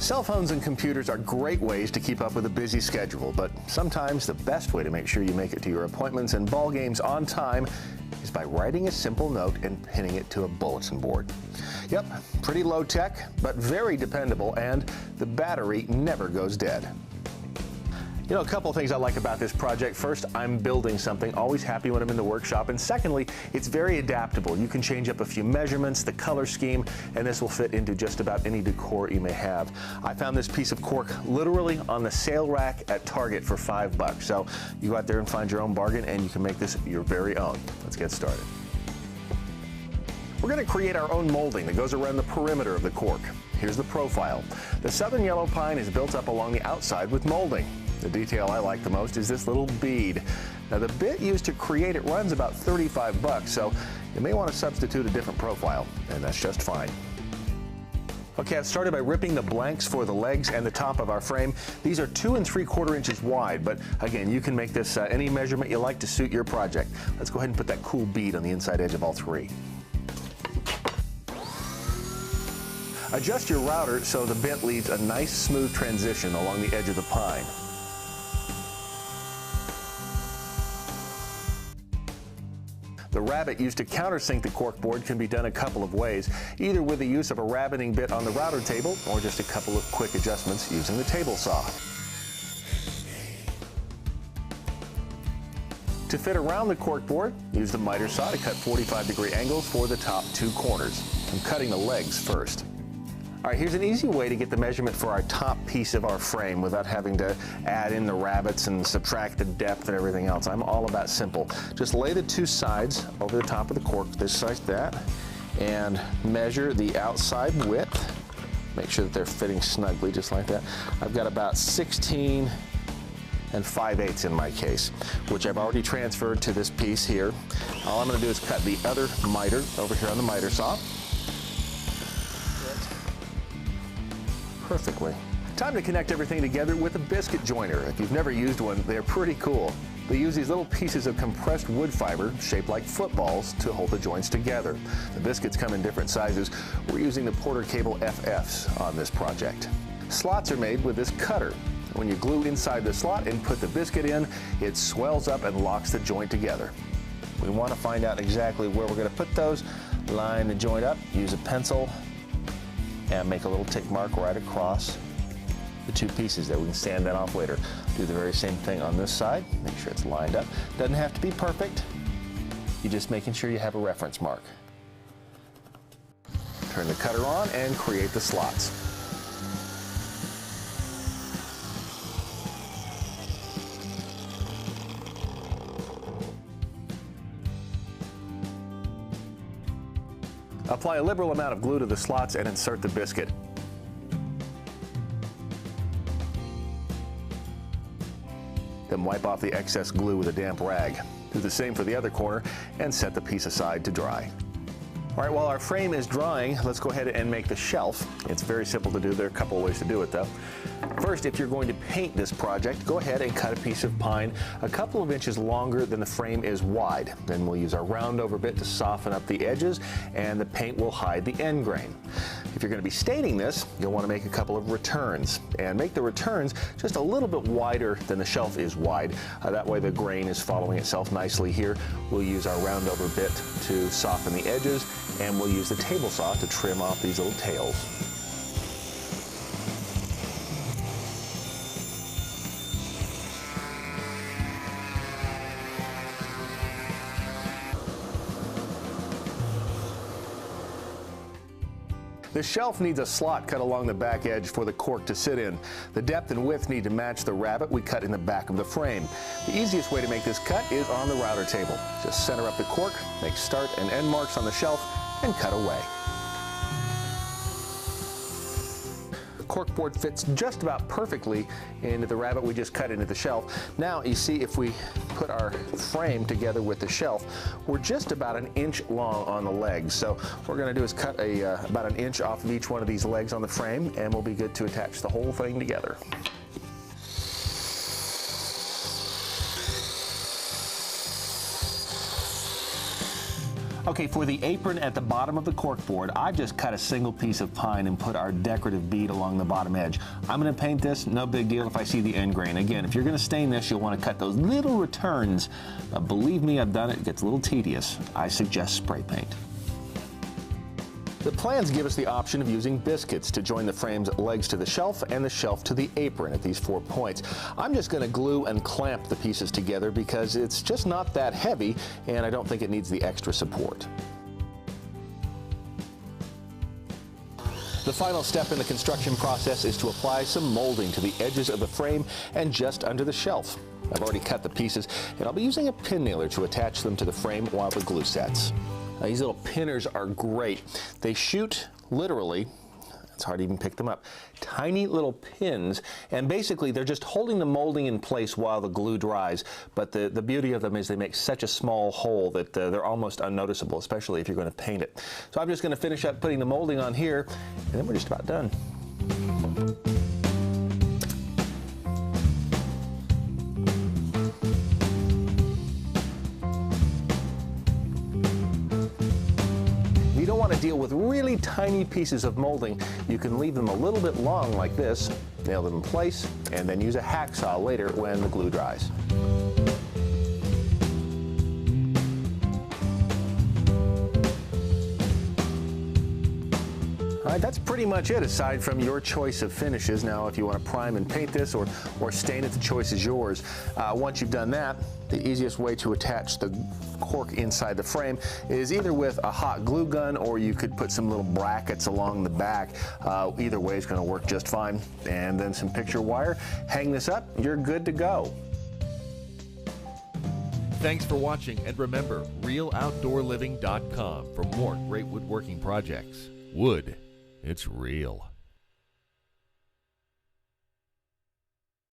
Cell phones and computers are great ways to keep up with a busy schedule, but sometimes the best way to make sure you make it to your appointments and ball games on time is by writing a simple note and pinning it to a bulletin board. Yep, pretty low tech, but very dependable, and the battery never goes dead. You know, a couple of things I like about this project. First, I'm building something, always happy when I'm in the workshop. And secondly, it's very adaptable. You can change up a few measurements, the color scheme, and this will fit into just about any decor you may have. I found this piece of cork literally on the sale rack at Target for $5. So you go out there and find your own bargain, and you can make this your very own. Let's get started. We're going to create our own molding that goes around the perimeter of the cork. Here's the profile. The southern yellow pine is built up along the outside with molding. The detail I like the most is this little bead. Now the bit used to create it runs about $35, so you may want to substitute a different profile, and that's just fine. Okay, I've started by ripping the blanks for the legs and the top of our frame. These are 2 3/4 inches wide, but again, you can make this any measurement you like to suit your project. Let's go ahead and put that cool bead on the inside edge of all 3. Adjust your router so the bit leaves a nice smooth transition along the edge of the pine. The rabbet used to countersink the cork board can be done a couple of ways, either with the use of a rabbeting bit on the router table or just a couple of quick adjustments using the table saw. To fit around the cork board, use the miter saw to cut 45-degree angles for the top 2 corners. I'm cutting the legs first. All right, here's an easy way to get the measurement for our top piece of our frame without having to add in the rabbets and subtract the depth and everything else. I'm all about simple. Just lay the 2 sides over the top of the cork, this like that, and measure the outside width. Make sure that they're fitting snugly, just like that. I've got about 16 5/8 in my case, which I've already transferred to this piece here. All I'm going to do is cut the other miter over here on the miter saw. Perfectly. Time to connect everything together with a biscuit joiner. If you've never used one, they're pretty cool. They use these little pieces of compressed wood fiber shaped like footballs to hold the joints together. The biscuits come in different sizes. We're using the Porter Cable FFs on this project. Slots are made with this cutter. When you glue inside the slot and put the biscuit in, it swells up and locks the joint together. We want to find out exactly where we're going to put those. Line the joint up, use a pencil, and make a little tick mark right across the 2 pieces there. We can sand that off later. Do the very same thing on this side. Make sure it's lined up. Doesn't have to be perfect. You're just making sure you have a reference mark. Turn the cutter on and create the slots. Apply a liberal amount of glue to the slots and insert the biscuit. Then wipe off the excess glue with a damp rag. Do the same for the other corner and set the piece aside to dry. All right, while our frame is drying, let's go ahead and make the shelf. It's very simple to do. There are a couple of ways to do it though. First, if you're going to paint this project, go ahead and cut a piece of pine a couple of inches longer than the frame is wide. Then we'll use our round over bit to soften up the edges, and the paint will hide the end grain. If you're going to be staining this, you'll want to make a couple of returns, and make the returns just a little bit wider than the shelf is wide. That way the grain is following itself nicely here. We'll use our round over bit to soften the edges, and we'll use the table saw to trim off these little tails. The shelf needs a slot cut along the back edge for the cork to sit in. The depth and width need to match the rabbet we cut in the back of the frame. The easiest way to make this cut is on the router table. Just center up the cork, make start and end marks on the shelf, and cut away. Corkboard fits just about perfectly into the rabbet we just cut into the shelf. Now you see, if we put our frame together with the shelf, we're just about 1 inch long on the legs. So what we're going to do is cut about 1 inch off of each one of these legs on the frame, and we'll be good to attach the whole thing together. Okay, for the apron at the bottom of the corkboard, I've just cut a single piece of pine and put our decorative bead along the bottom edge. I'm going to paint this, no big deal if I see the end grain. Again, if you're going to stain this, you'll want to cut those little returns. Believe me, I've done it. It gets a little tedious. I suggest spray paint. The plans give us the option of using biscuits to join the frame's legs to the shelf and the shelf to the apron at these 4 points. I'm just going to glue and clamp the pieces together because it's just not that heavy and I don't think it needs the extra support. The final step in the construction process is to apply some molding to the edges of the frame and just under the shelf. I've already cut the pieces and I'll be using a pin nailer to attach them to the frame while the glue sets. These little pinners are great. They shoot literally, it's hard to even pick them up, tiny little pins, and basically they're just holding the molding in place while the glue dries, but the beauty of them is they make such a small hole that they're almost unnoticeable, especially if you're going to paint it. So I'm just going to finish up putting the molding on here, and then we're just about done. If you don't want to deal with really tiny pieces of molding, you can leave them a little bit long like this, nail them in place, and then use a hacksaw later when the glue dries. All right, that's pretty much it, aside from your choice of finishes. Now, if you want to prime and paint this or stain it, the choice is yours. Once you've done that, the easiest way to attach the cork inside the frame is either with a hot glue gun, or you could put some little brackets along the back. Either way is going to work just fine. And then some picture wire. Hang this up, you're good to go. Thanks for watching, and remember, realoutdoorliving.com for more great woodworking projects. Wood, it's real.